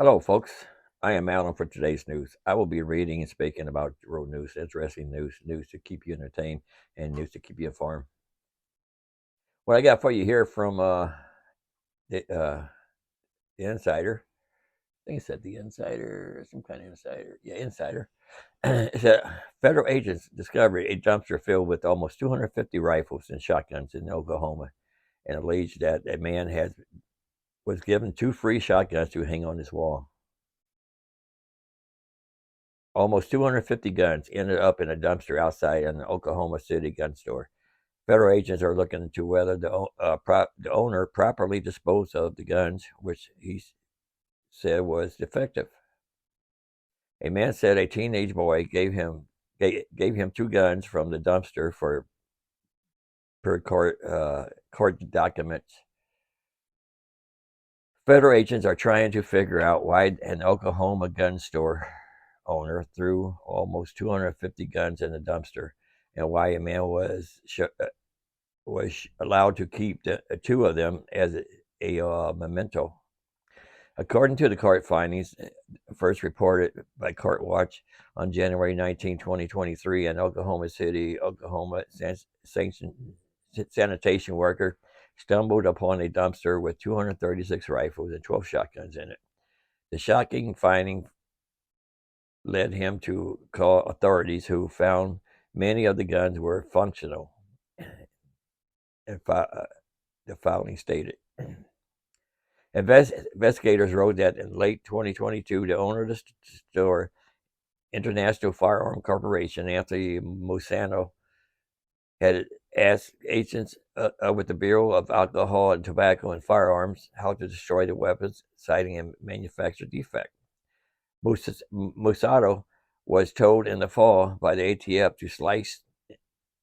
Hello, folks. I am Alan for today's news. I will be reading and speaking about road news, interesting news to keep you entertained, and news to keep you informed. What I got for you here from the Insider. I think it said the Insider, some kind of Insider. Yeah, Insider. It said federal agents discovered a dumpster filled with almost 250 rifles and shotguns in Oklahoma, and alleged that a man was given 2 free shotguns to hang on his wall. Almost 250 guns ended up in a dumpster outside an Oklahoma City gun store. Federal agents are looking into whether the owner properly disposed of the guns, which he said was defective. A man said a teenage boy gave him 2 guns from the dumpster for per court documents. Federal agents are trying to figure out why an Oklahoma gun store owner threw almost 250 guns in the dumpster, and why a man was allowed to keep 2 of them as a memento. According to the court findings, first reported by Court Watch on January 19, 2023, an Oklahoma City, Oklahoma sanitation worker stumbled upon a dumpster with 236 rifles and 12 shotguns in it. The shocking finding led him to call authorities, who found many of the guns were functional, and the filing stated. Investigators wrote that in late 2022, the owner of the store, International Firearm Corporation, Anthony Musano, had asked agents with the Bureau of Alcohol and Tobacco and Firearms how to destroy the weapons, citing a manufacturer defect. Musano was told in the fall by the ATF to slice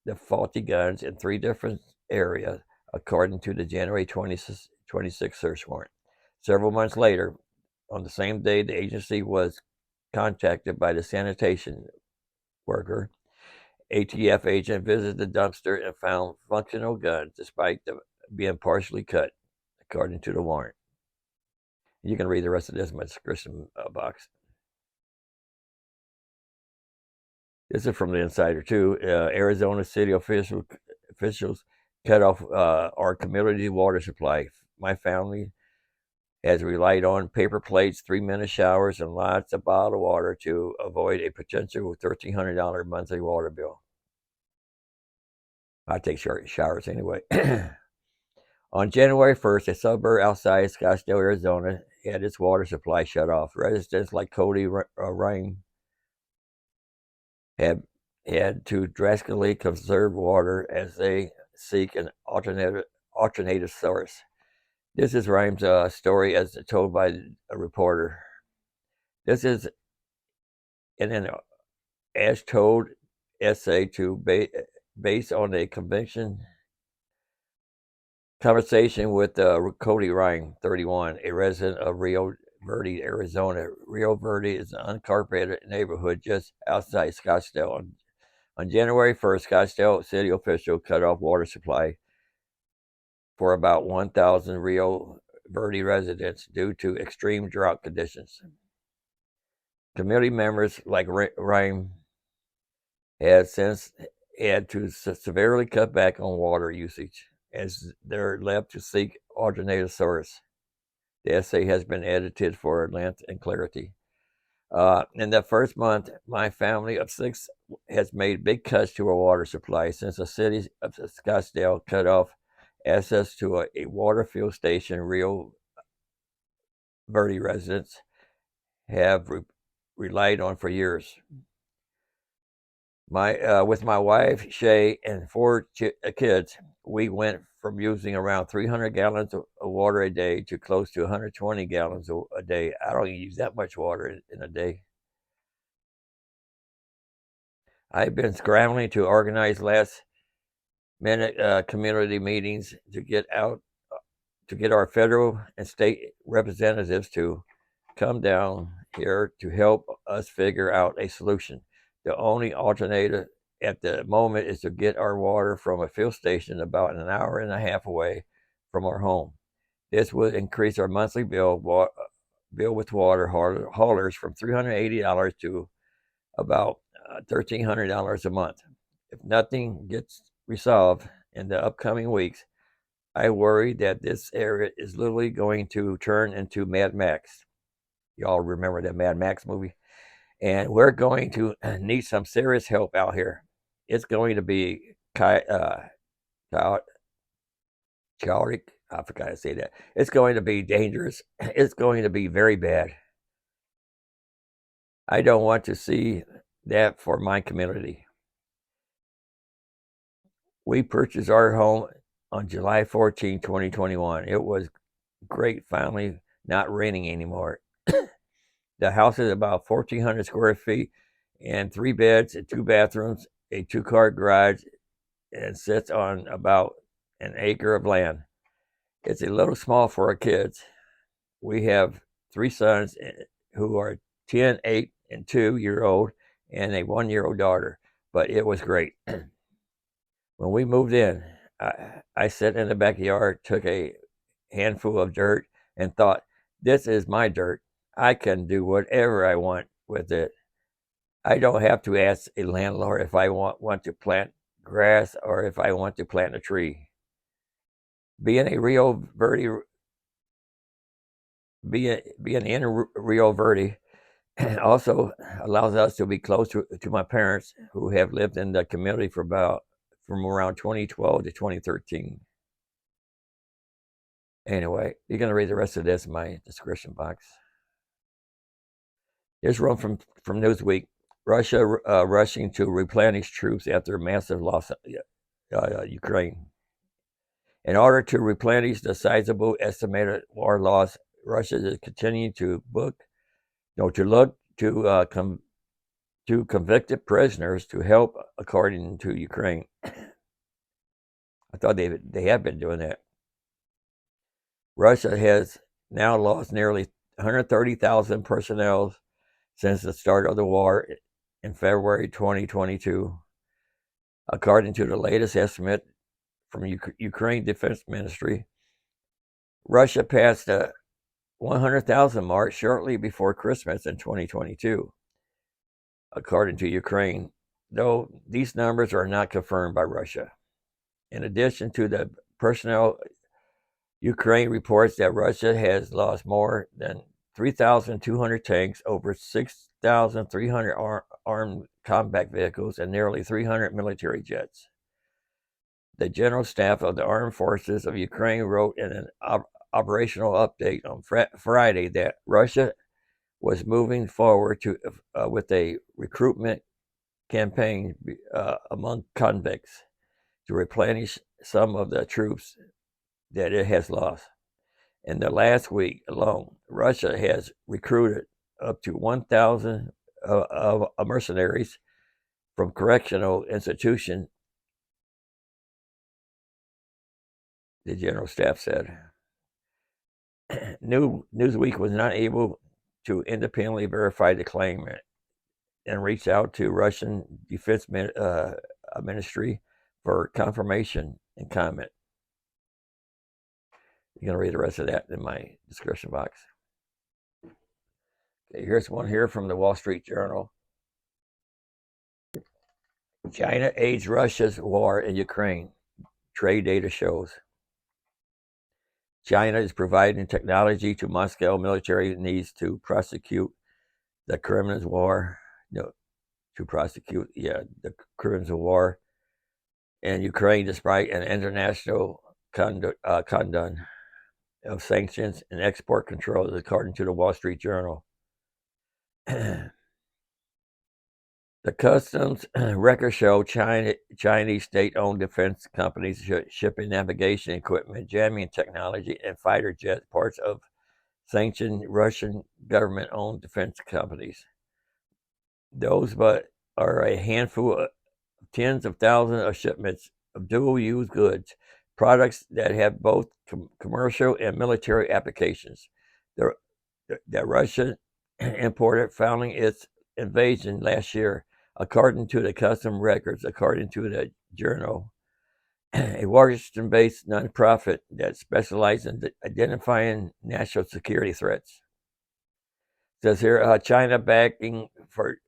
the faulty guns in 3 different areas, according to the January 26 search warrant. Several months later, on the same day, the agency was contacted by the sanitation worker. ATF agent visited the dumpster and found functional guns despite them being partially cut, according to the warrant. You can read the rest of this in my description box. This is from the Insider too. Arizona city officials cut off our community water supply. My family has relied on paper plates, 3-minute showers, and lots of bottled water to avoid a potential $1,300 monthly water bill. I take showers anyway. On January 1st, a suburb outside Scottsdale, Arizona, had its water supply shut off. Residents like Cody Ryan had to drastically conserve water as they seek an alternative source. This is Rhymes' story as told by a reporter. This is in an as told essay based on a conversation with Cody Ryan, 31, a resident of Rio Verde, Arizona. Rio Verde is an uncarpeted neighborhood just outside Scottsdale. On January 1st, Scottsdale city officials cut off water supply for about 1,000 Rio Verde residents due to extreme drought conditions. Community members like Ryan had since had to severely cut back on water usage, as they're left to seek alternative source. The essay has been edited for length and clarity. In the first month, my family of 6 has made big cuts to our water supply since the city of Scottsdale cut off access to a water fill station. Rio Verde residents have relied on for years. With my wife Shay and 4 kids, we went from using around 300 gallons of water a day to close to 120 gallons a day. I don't even use that much water in a day. I've been scrambling to organize last-minute community meetings to get our federal and state representatives to come down here to help us figure out a solution. The only alternative at the moment is to get our water from a fill station about an hour and a half away from our home. This would increase our monthly bill bill with water haulers from $380 to about $1,300 a month. If nothing gets resolved in the upcoming weeks, I worry that this area is literally going to turn into Mad Max. Y'all remember that Mad Max movie? And we're going to need some serious help out here. It's going to be chaotic. I forgot to say that. It's going to be dangerous. It's going to be very bad. I don't want to see that for my community. We purchased our home on July 14, 2021. It was great finally not raining anymore. The house is about 1,400 square feet and 3 beds and 2 bathrooms, a 2-car garage, and sits on about an acre of land. It's a little small for our kids. We have 3 sons who are 10, 8, and 2-year-old, and a 1-year-old daughter, but it was great. When we moved in, I sat in the backyard, took a handful of dirt, and thought, this is my dirt. I can do whatever I want with it. I don't have to ask a landlord if I want to plant grass or if I want to plant a tree. Being in Rio Verde also allows us to be close to my parents, who have lived in the community from around 2012 to 2013. Anyway, you're going to read the rest of this in my description box. Here's one from Newsweek. Russia rushing to replenish troops after massive loss of Ukraine. In order to replenish the sizable estimated war loss, Russia is continuing to look to convicted prisoners to help, according to Ukraine. I thought they have been doing that. Russia has now lost nearly 130,000 personnel since the start of the war in February 2022, according to the latest estimate from Ukraine Defense Ministry. Russia passed the 100,000 mark shortly before Christmas in 2022, according to Ukraine, though these numbers are not confirmed by Russia. In addition to the personnel, Ukraine reports that Russia has lost more than 3,200 tanks, over 6,300 armed combat vehicles, and nearly 300 military jets. The General Staff of the Armed Forces of Ukraine wrote in an operational update on Friday that Russia was moving forward with a recruitment campaign among convicts to replenish some of the troops that it has lost. In the last week alone, Russia has recruited up to 1,000 mercenaries from correctional institutions, the General Staff said. Newsweek was not able to independently verify the claim and reached out to Russian Defense Ministry for confirmation and comment. You're going to read the rest of that in my description box. Okay, here's one here from the Wall Street Journal. China aids Russia's war in Ukraine, trade data shows. China is providing technology to Moscow military needs to prosecute the criminals war. No, to prosecute, the criminals of war in Ukraine, despite an international condon of sanctions and export controls, according to the Wall Street Journal. The customs records show Chinese state-owned defense companies shipping navigation equipment, jamming technology, and fighter jet parts of sanctioned Russian government-owned defense companies. Those but are a handful of tens of thousands of shipments of dual-use goods, products that have both commercial and military applications. That Russia imported following its invasion last year, according to the custom records, according to the Journal, a Washington-based nonprofit that specializes in identifying national security threats. Says here, China backing for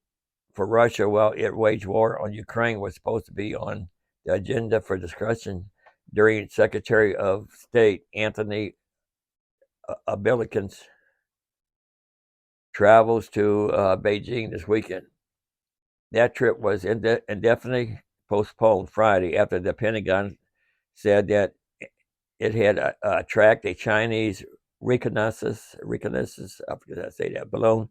Russia while it waged war on Ukraine was supposed to be on the agenda for discussion during Secretary of State Anthony Blinken's travels to Beijing this weekend. That trip was indefinitely postponed Friday after the Pentagon said that it had tracked a Chinese reconnaissance, I forget how to say that, balloon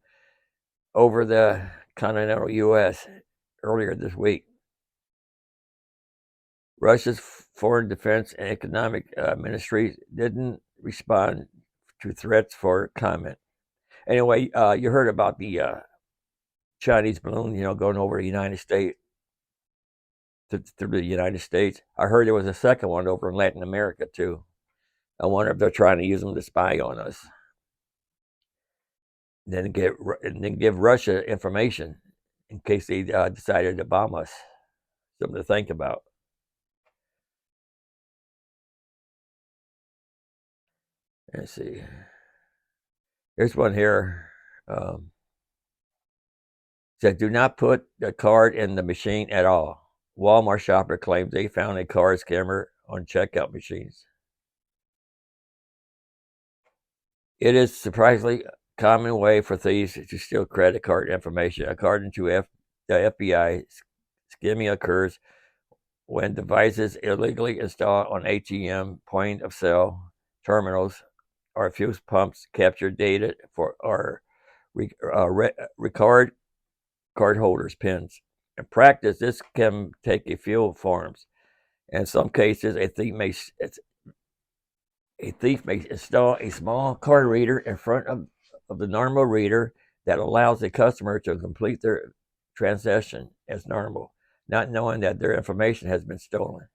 over the continental U.S. earlier this week. Russia's Foreign Defense and Economic Ministries didn't respond to threats for comment. Anyway, you heard about the Chinese balloon, going over the United States, through the United States. I heard there was a second one over in Latin America, too. I wonder if they're trying to use them to spy on us. And then give Russia information in case they decided to bomb us. Something to think about. Let's see. Here's one here. Said, do not put the card in the machine at all. Walmart shopper claims they found a card scammer on checkout machines. It is surprisingly common way for thieves to steal credit card information. According to the FBI, skimming occurs when devices illegally installed on ATM, point of sale terminals, or fuel pumps capture data for or record cardholders' pins. In practice, this can take a few forms. In some cases, a thief may install a small card reader in front of the normal reader that allows the customer to complete their transaction as normal, not knowing that their information has been stolen.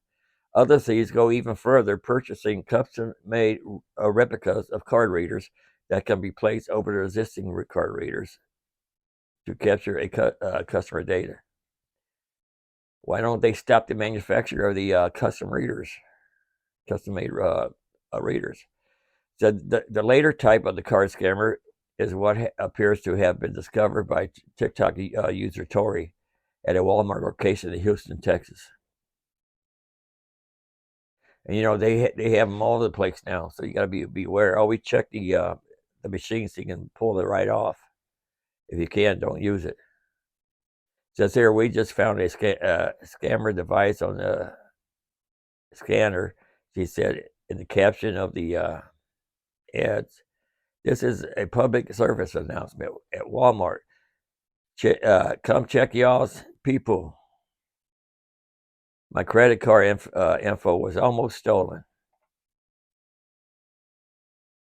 Other thieves go even further, purchasing custom-made replicas of card readers that can be placed over the existing card readers to capture customer data. Why don't they stop the manufacture of the custom-made readers? So the later type of the card scammer is what appears to have been discovered by TikTok user Tori at a Walmart location in Houston, Texas. And they have them all over the place now, so you got to be aware. Always check the machine so you can pull it right off. If you can, don't use it. Says here, we just found a scammer device on the scanner. She said in the caption of the ads, this is a public service announcement at Walmart. Come check y'all's people. My credit card info was almost stolen.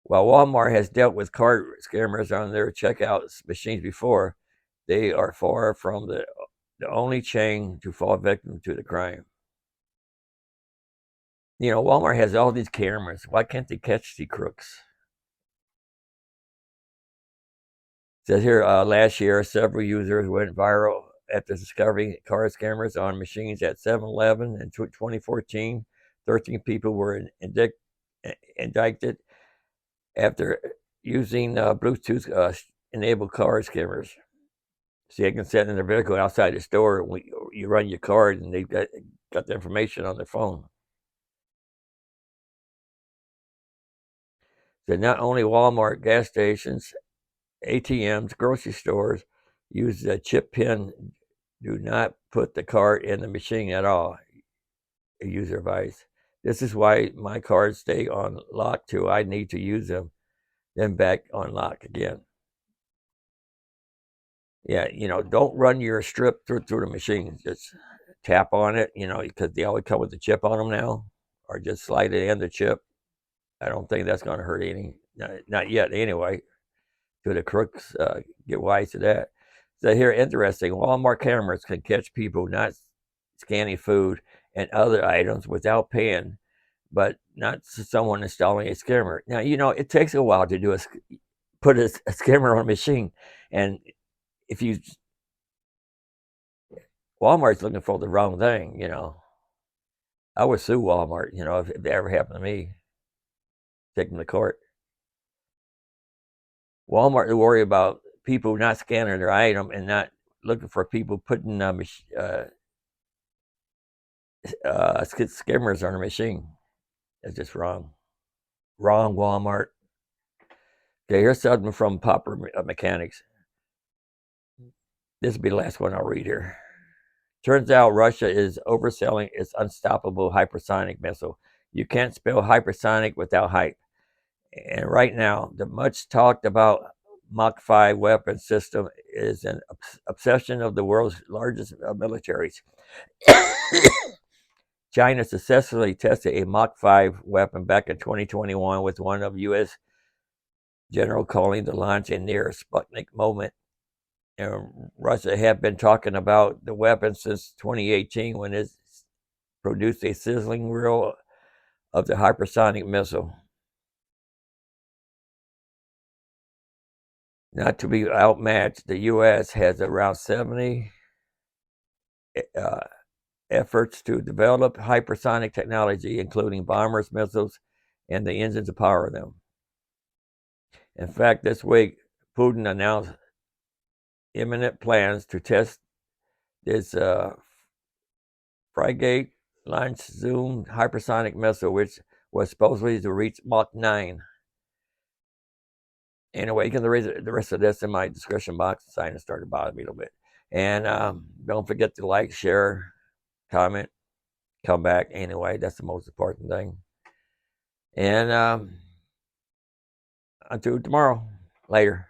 While Walmart has dealt with card scammers on their checkout machines before, they are far from the only chain to fall victim to the crime. Walmart has all these cameras. Why can't they catch the crooks? It says here, last year, several users went viral after discovering card scammers on machines at 7-Eleven in 2014. 13 people were indicted after using Bluetooth-enabled card scammers. So they can sit in their vehicle outside the store. And you run your card, and they've got the information on their phone. So not only Walmart, gas stations, ATMs, grocery stores use the chip pin. Do not put the card in the machine at all. User advice. This is why my cards stay on lock too. I need to use them, then back on lock again. Yeah, don't run your strip through the machine. Just tap on it, because they always come with the chip on them now, or just slide it in the chip. I don't think that's going to hurt any, not yet anyway. Do the crooks get wise to that? So here, interesting. Walmart cameras can catch people not scanning food and other items without paying, but not someone installing a scammer. Now, it takes a while to put a scammer on a machine, and if Walmart's looking for the wrong thing, I would sue Walmart, if it ever happened to me, take them to court. Walmart to worry about people not scanning their item and not looking for people putting skimmers on a machine. That's just wrong. Wrong, Walmart. Okay, here's something from Popper Mechanics. This will be the last one I'll read here. Turns out Russia is overselling its unstoppable hypersonic missile. You can't spell hypersonic without hype. And right now, the much talked about Mach 5 weapon system is an obsession of the world's largest militaries. China successfully tested a Mach 5 weapon back in 2021 with one of U.S. general calling the launch a near Sputnik moment. And Russia had been talking about the weapon since 2018 when it produced a sizzling reel of the hypersonic missile. Not to be outmatched, the U.S. has around 70 efforts to develop hypersonic technology, including bombers, missiles, and the engines to power them. In fact, this week, Putin announced imminent plans to test this frigate launched Zoom hypersonic missile, which was supposedly to reach Mach 9. Anyway, you can read the rest of this in my description box. The sinus started bothering me a little bit. And don't forget to like, share, comment, come back. Anyway, that's the most important thing. And until tomorrow. Later.